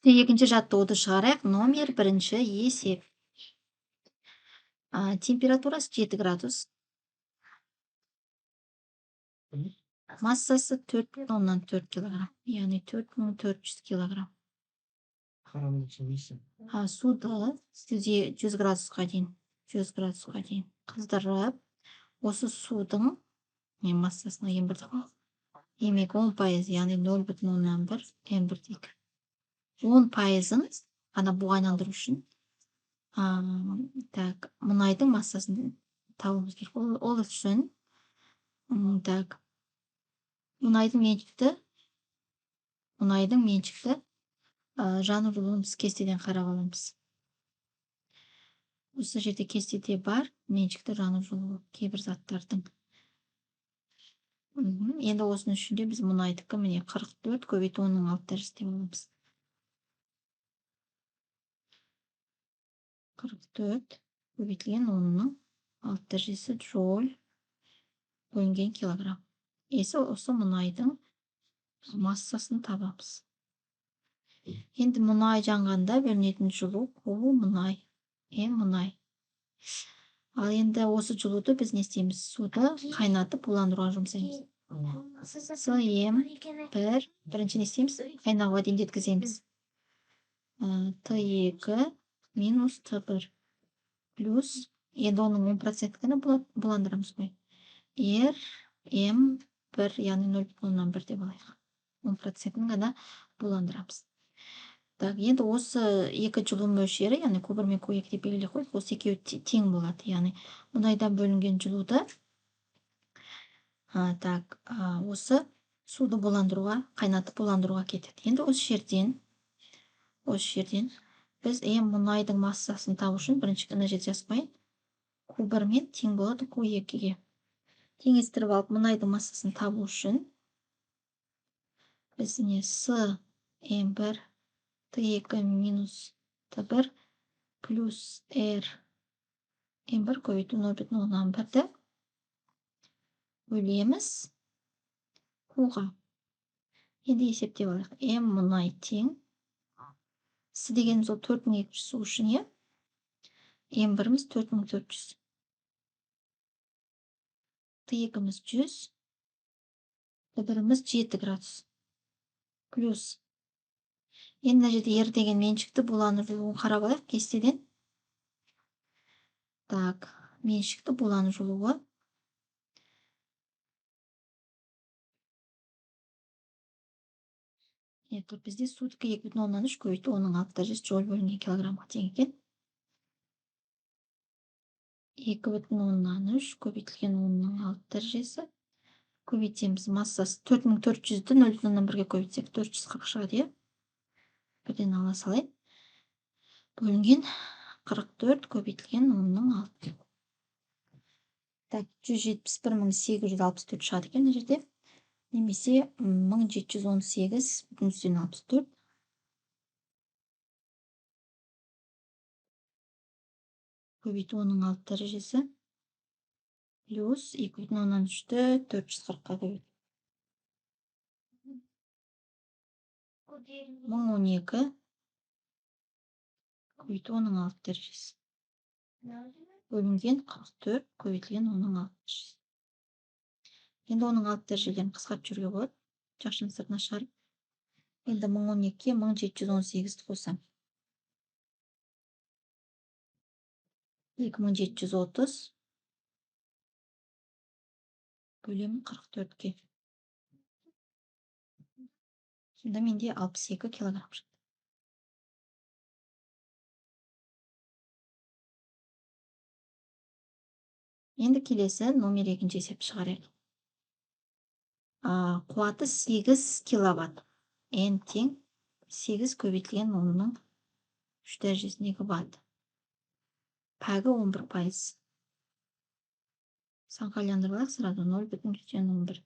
Екінші жаттығуды шығарайық. Номер бірінші есеп. Температурасы 7 градус. Массасы 4,4 килограмм. Яғни 4400 килограмм. Суды 100 градусқа дейін қыздырып, осы судың массасына демек 10%, яғни 0,1 М1 дейік. 10%-ын ғана буға айналдыру үшін мұнайдың массасын табуымыз керек. Ол үшін мұнайдың меншікті жану жылуын біз кестеден қарап аламыз. Осы жерде кестеде бар меншікті жану жылуы кейбір заттардың. Енді осының ішінде біз мұнайдікі міне 44 көбейту 10-6 дәрежесі деп аламыз. 44 көбейтілген 10-6 дәрежесі джоуль бөлінген килограмм. Осы мұнайдың массасын табамыз. Енді мұнай жанғанда бөлінетін жылу ол мұнай, мұнай. Ал енді осы жылуды біз не істейміз? Суды қайнатып буландыруға жұмсаймыз. С1 бірінші не істейміз? Қайнауға дейін жеткіземіз. Т2 минус Т1 плюс, енді оның 10%-кіні буландырамыз ғой. М1, яғни 0,1 деп алайық. 10%-кін ғана буландырамыз. Енді осы екі жылу мөлшері, яғни Q1 мен Q2 деп белгілеп қойдық, осы екеуі тең болады. Яғни мұнайдан бөлінген жылуды осы суды буландыруға, қайнатып буландыруға кетеді. Енді осы жерден біз мұнайдың массасын табу үшін бірінші мына жерде жазбай Q1 мен тең болады Q2-ге. Теңестіріп алып, мұнайдың массасын табу үшін біз С1 Т2 минус Т1 плюс М1 көбейту 0,1-ді бөлеміз Q-ға. Енді есептеп алайық. М мұнай тең. С дегеніміз ол 4200 су үшін, М1-міз 4400. Т2-міз 100. Т1-міз 7 градус. Плюс. Енді мына жерде R деген меншікті булану жылуын қарап алайық кестеден. Меншікті булану жылуы. Бізде судікі 2,3 көбейту 10-6 дәрежесі джоуль бөлінген килограммға тең екен. 2,3 көбейтілген 10-6 дәрежесі. Көбейтеміз, массасы 4400-ді 0,1-ге көбейтсек 440 шығады. Бірден ала салайын. Бөлінген 44 көбейтілген 10-6. 171.864 шығады екен мына жерде. Немесе 1718,64 көбейту 10-6 дәрежесі плюс 2,3-ті 440-қа көбейту. 1012 көбейту 10-6 дәрежесі бөлінген 44 көбейтілген 10-6 дәрежесі. Енді 10-6 дәрежелерін қысқартып жүруге болады. Жақшының сыртына шығарып. Енді 1012-ке 1718-ді қосам. 2730 бөлемін 44-ке. Сонда менде 62 килограмм шықты. Енді келесі номер екінші есеп шығарайық. Қуаты 8 киловатт. N тең 8 көбейтілген 10-3 дәрежесіндегі ватт. Пәгі 11%. Санға айландырылайық сразу 0,11.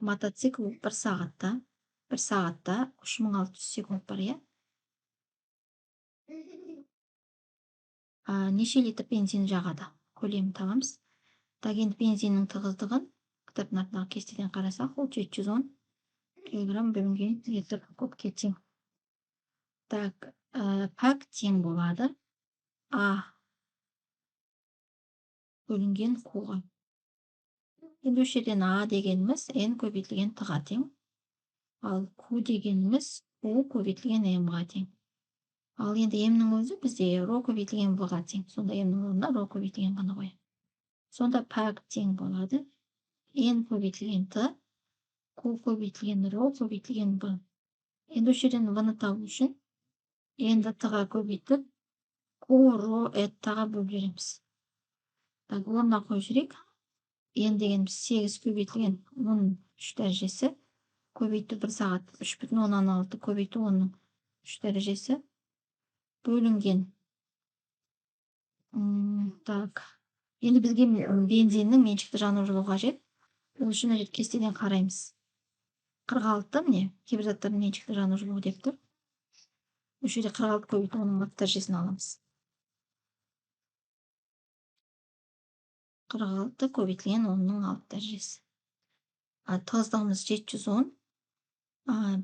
Мотоцикл 1 сағатта 3600 секунд бар, неше литр бензин жағады? Көлемін табамыз. Енді бензиннің тығыздығын кітаптың артындағы кестеден қарасақ, ол 710 кг бөлінген литр кубке тең. Так, пәк тең болады А бөлінген Q-ға. Енді осы жерден А дегеніміз N көбейтілген Т-ға тең. Ал Q дегеніміз U көбейтілген M-ға тең. Ал енді M-нің өзі бізде ρ көбейтілген V-ға тең. Сонда M-нің орнына ρ көбейтілген ғана қоямыз. Сонда пәк тең болады N көбейтілген Т, Q көбейтілген ρ көбейтілген V. Енді осы жерден V-ны табу үшін N-ді Т-ға көбейтіп, Q, ρ, Т-ға бөліп жібереміз. Так, орнына қойып жіберейік. N дегеніміз 8 көбейтілген 13 дәрежесі, көбейту 1 сағат 3,6 көбейту 10-ның 3 дәрежесі, бөлінген. Так, енді бізге бензиннің меншікті жану жылуы қажет. Ол үшін кестеден қараймыз. 46, міне, кейбір заттардың меншікті жану жылуы деп тұр. Осы жерде 46 көбейту 10-ның 6 дәрежесін аламыз. 46 көбейтілген 10-ның 6 дәрежесі. Тығыздығымыз 710,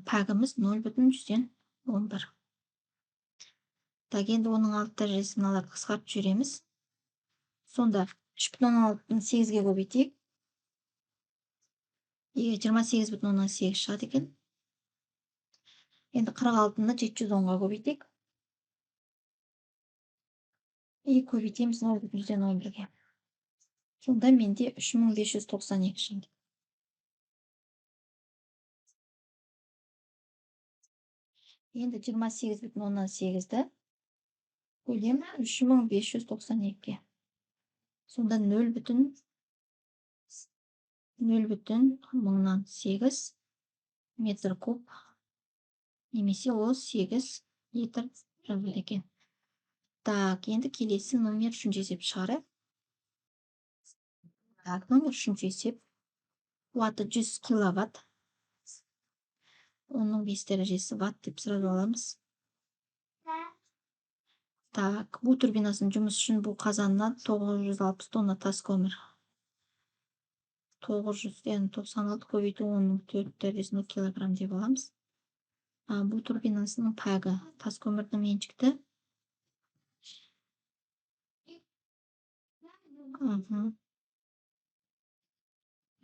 пәгіміз 0,111. Так, енді оның 6 дәрежесін алып қысқартып жүреміз. Сонда 3,6-ны 8-ге көбейтейік. 28,8 шығады екен. Енді 46-ны 710-ға көбейтейік. Көбейтеміз 0,111-ге. Сонда менде 3592 шығады. Енді 28,8-ді бөлем 3592-ге. Сонда 0,08 метр куб, немесе ол 8 литр жазылады екен. Так, енді келесі номер 3-ші есеп шығарайық. Так, номер 3-ші есеп. Қуаты 100 киловатт. Оның 5 дәрежесі ватт деп сразу аламыз. Так, бұл турбинасын жұмыс үшін бұл қазаннан 960 тонна тас көмір. 996 көбейту 10-ның 4 дәрежесінде килограмм деп аламыз. Бұл турбинасының пәгі тас көмірдің меншікті.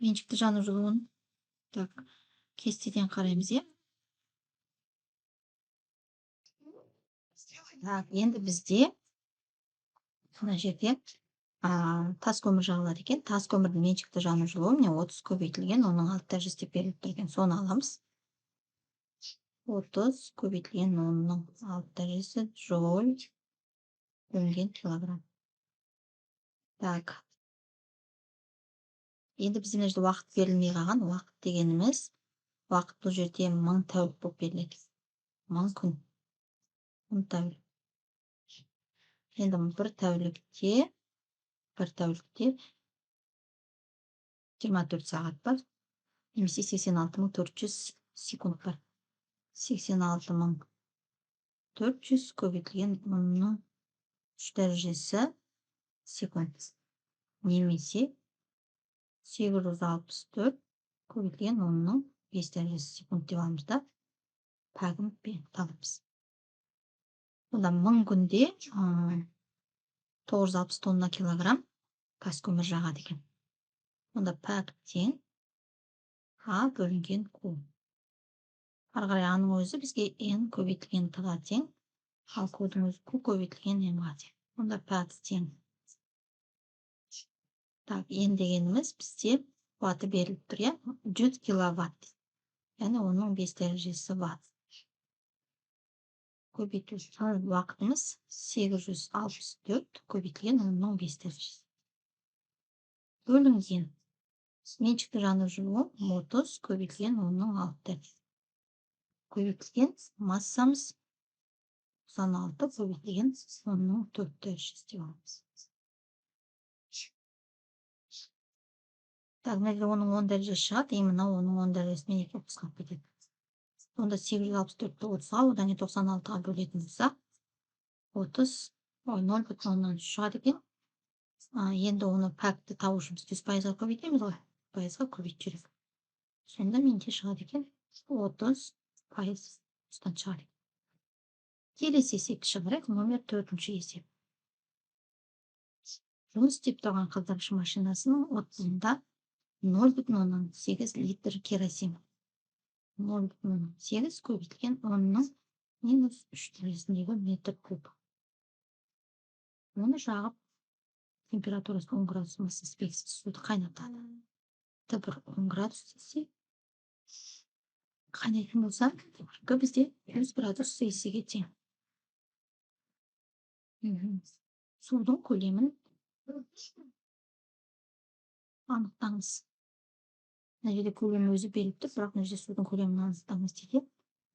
Меншікті жану жылуын. Так, кестеден қараймыз, е? Так, енді бізде мына жерде тас көмір жағылады екен. Тас көмірдің меншікті жану жылуы міне 30 көбейтілген 10-ның 6 дәрежесі деп беріліп тұр екен. Соны аламыз. 30 көбейтілген 10-ның 6 дәрежесі жол бөлінген килограмм. Так. Енді бізде мына жерде уақыт берілмей қалған. Уақыт дегеніміз, уақыт бұл жерде 1000 тәулік болып беріледі. 1000 күн. 10 тәулік. Енді бір тәулікте 24 сағат бар. Немесе 86400 секунд бар. 86400 көбейтілген 10-ның 3 дәрежесі секунд. Немесе 864 көбейтілген 10-ның 5 дәрежесі секунд деп аламыз да. Пәгін табымыз. Онда 1000 күнде 960 тонна килограмм тас көмір жағады екен. Онда пәк тең А бөлінген Q. Ары қарай Аның өзі бізге N көбейтілген Т-ға тең, ал Q-дің өзі Q көбейтілген M-ға тең. Онда пәк тең. Так, N дегеніміз бізде қуаты беріліп тұр, 100 киловатт. Яғни оның 5 дәрежесі ватт. Көбейту уақытымыз 864 көбейтілген 10-ның 5 дәрежесі. Бөлінген меншікті жану жылуы 30 көбейтілген 10-ның 6 дәрежесі. Көбейтілген массамыз 96 көбейтілген 10-ның 4 дәрежесі деп аламыз. Так, мына оның 10 дәрежесі шығады, именно оның 10 дәрежесімен екі қысқарып кетеді. Онда 864-ті 30-ға, одан 96-ға бөлетін болсақ, 0,3 шығады екен. Енді оны пәкті табу үшін 100%-ға көбейтеміз ғой. Пайызға көбейтіп жүрек. Сонда менде шығады екен 30% шығады. Келесі есепті шығарайық. Номер 4-ші есеп. Жұмыс істеп тұрған қыздырғыш машинасының отында 0,8 литр керосин. 0,8 көбейтілген 10-ның минус 3/3 метр куб. Оны жағып, температурасы 10 градус массасы бекітілген суды қайнатады. Т1 10 градус десе, қайнайтын болса, Т1 бізде 100 градус Цельсийге тең. Судың көлемін анықтаңыз. Мына жерде көлем өзі беріліп тұр, бірақ мына жерде судың көлемін анықтаңыз дейді.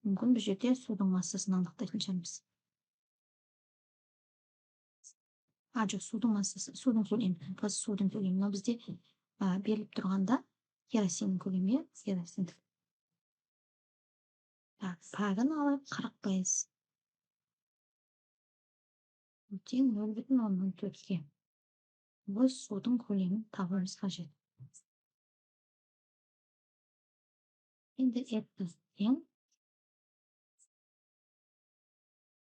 Мүмкін бұл жерде судың массасын анықтайтын шығармыз. Жоқ, судың массасы, судың көлемі, судың көлемі. Мына бізде беріліп тұрғанда керосиннің көлемі, керосин. Пагын алып 40%. Тең 0,4-ге. Бұл судың көлемін табуымыз қажет. Енді это тең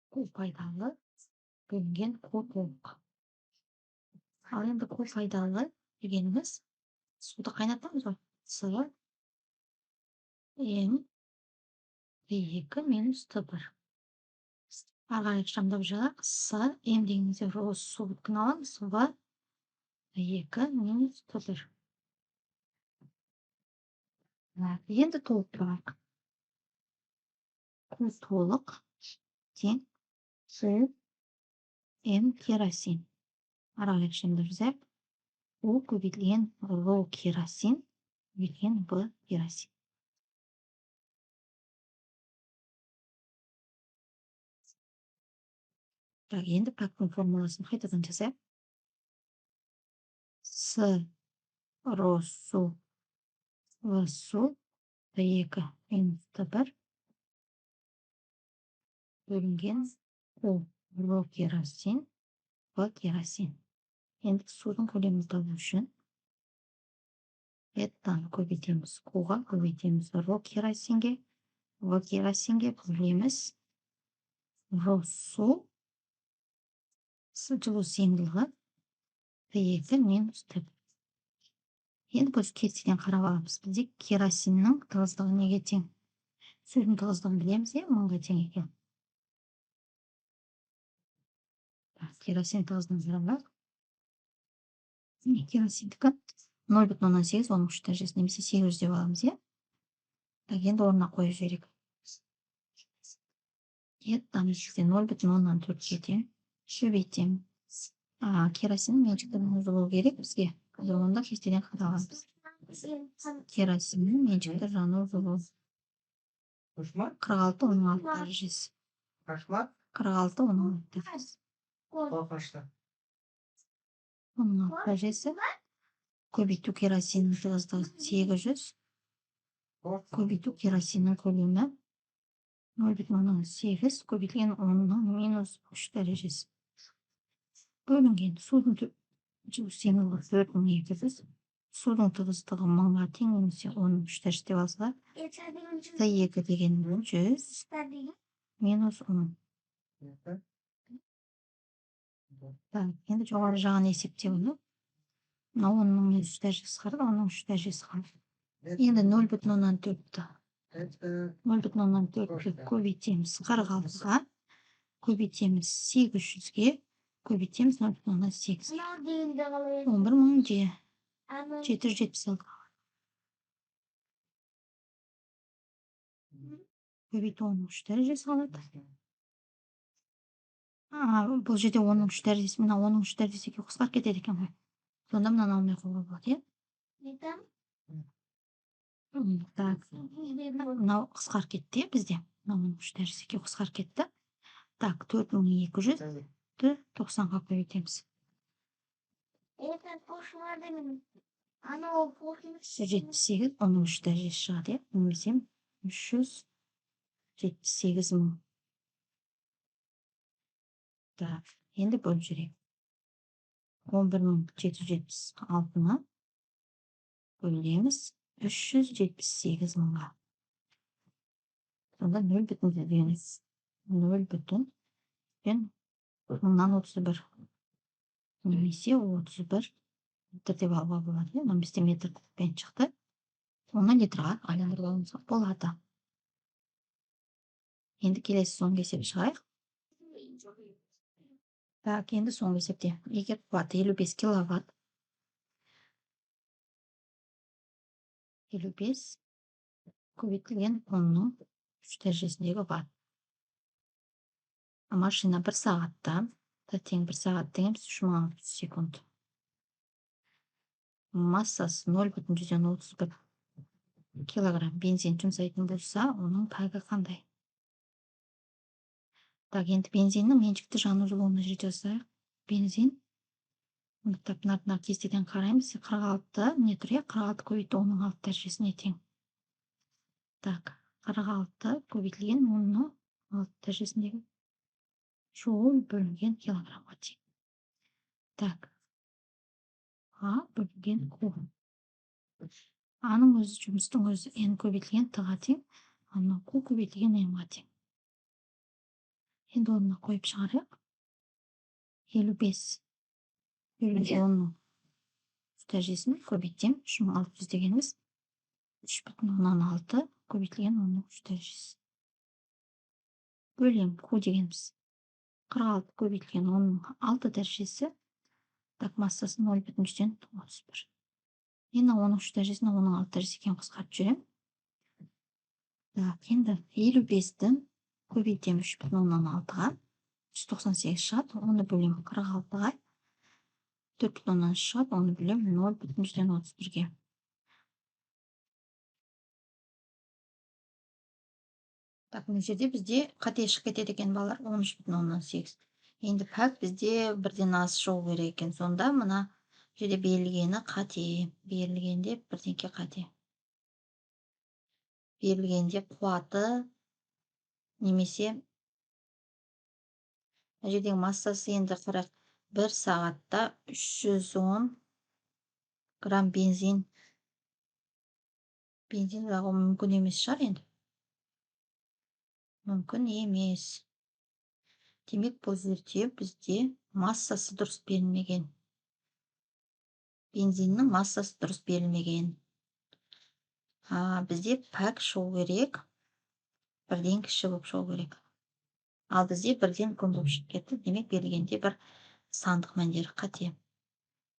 Q пайдалы бөлінген Q толық. Ал енді Q пайдалы дегеніміз суды қайнатамыз ғой. С М Т2 минус Т1. Арғайық шамдап жағақ. С М дегенімізде су бүткін аламыз. В 2 минус Т1. Енді толық тұрайық. Q толық тең С М керосин. Арағайық шамдап жазайық. О көбейтілген Р керосин, көбейтілген В керосин. Енді пактың формуласын қайтадан жазайық. С Р су В су Т2 минус Т1 бөлінген О Р керосин В керосин. Енді судың көлемін табу үшін еттаны көбейтеміз Q-ға, көбейтеміз Р керосинге, В керосинге бөлеміз Р су жылу сыйымдылығы Т2 минус Т1. Енді біз кестеден қарап аламыз. Бізде керосиннің тығыздығы неге тең? Судың тығыздығын білеміз, мыңға тең екен. Керосин тығыздығын қарап. Керосиндікі 0,8 оның 3/3 немесе 800 деп аламыз, енді орнына қойып жіберейік. Еттан 0,4-ге тең көбейтеміз. Керосиннің меншікті разы болу керек бізге. Онда кестеден қарағанбыз. Керосиннің меншікті разы болу 46 16 дәрежесі. 46 16 дәрежесі. 16 дәрежесі. Көбейту керосиннің тығыздығы 800. Көбейту керосиннің көлемі 0,8 көбейтілген 10-ның минус 3 дәрежесі. Бөлінген судың жылу сыйымдылығы 4200. Судың тығыздығы 1000-ға тең немесе 10-ның 3 дәрежесі деп алсақ, Т2 деген 100 минус 10. Енді жоғары жағын есептеуді. 10-ның минус 3 дәрежесі қалды, 10-ның 3 дәрежесі қалды. Енді 0,4-ті көбейтеміз 46-ға, көбейтеміз 800-ге, көбейтеміз 0,8. 11,776. Көбейту 10-ның 3 дәрежесі қалады. Бұл жерде 10-ның 3 дәрежесі, мына 10-ның 3 дәрежесіге қысқарып кетеді екен ғой. Сонда мынаны алмай қоюға болады, Мынау қысқарып кетті, бізде. 10-ның 3 дәрежесіге қысқарып кетті. 4200-ті 90-ға көбейтеміз. 378 10-ның 3 дәрежесі шығады, немесе 378 мың. Енді бөліп жүрейік. 11,776-ны бөлеміз 378 мыңға. Сонда 0,7 4,31 немесе 31 литр деп алуға болады. Мына бізде метр кубпен шықты. Оны литрға айландырып алуымызға болады. Енді келесі соңғы есеп шығайық. Так, енді соңғы есепте. Егер қуаты 55 киловатт, 55 көбейтілген 10-ның 3 дәрежесіндегі ватт. Машина 1 сағатта, тең 1 сағат дегеніміз 3600 секунд. Массасы 0,31 килограмм бензин жұмсайтын болса, оның пәгі қандай? Так, енді бензиннің меншікті жану жылуына жасайық. Бензин, мына кестеден қараймыз, 46 не тұр, 46 көбейту 10-ның 6 дәрежесіне тең. Так, 46 көбейтілген 10-ның 6 дәрежесіндегі жол бөлінген килограммға тең. Так, А бөлінген Q. Аның өзі жұмыстың өзі N көбейтілген Т-ға тең, аны Q көбейтілген N-ға тең. Енді орнына қойып шығарайық. 55 10-ның 3 дәрежесін көбейтсем, 3600 дегеніміз 3,6 көбейтілген 10-ның 3 дәрежесі. Бөлем Q дегеніміз 46 көбейтілген 10-ның 6 дәрежесі. Так, массасы 0,31. Енді 10-ның 3 дәрежесін 10-ның 6 дәрежесімен қысқартып жүрем. Так, енді 55-ті көбейтем 3,6-ға 198 шығады, оны бөлем 46-ға 4,3 шығады, оны бөлем 0,31-ге. Так, мына жерде бізде қате шығып кетеді екен балалар, 13,8. Енді пәк бізде бірден аз шығу керек екен. Сонда мына жерде берілгені қате. Берілгенде бірдеңке қате. Берілгенде қуаты немесе мына жердегі массасы енді қарайық. 1 сағатта 310 грамм бензин жағу мүмкін емес шығар енді. Мүмкін емес. Демек, бұл жерде бізде массасы дұрыс берілмеген. Бензиннің массасы дұрыс берілмеген. Бізде пәк шығу керек. Бірден кіші болып шығу керек. Ал бізде бірден үлкен болып шығып кетті. Демек, берілгенде бір сандық мәндері қате.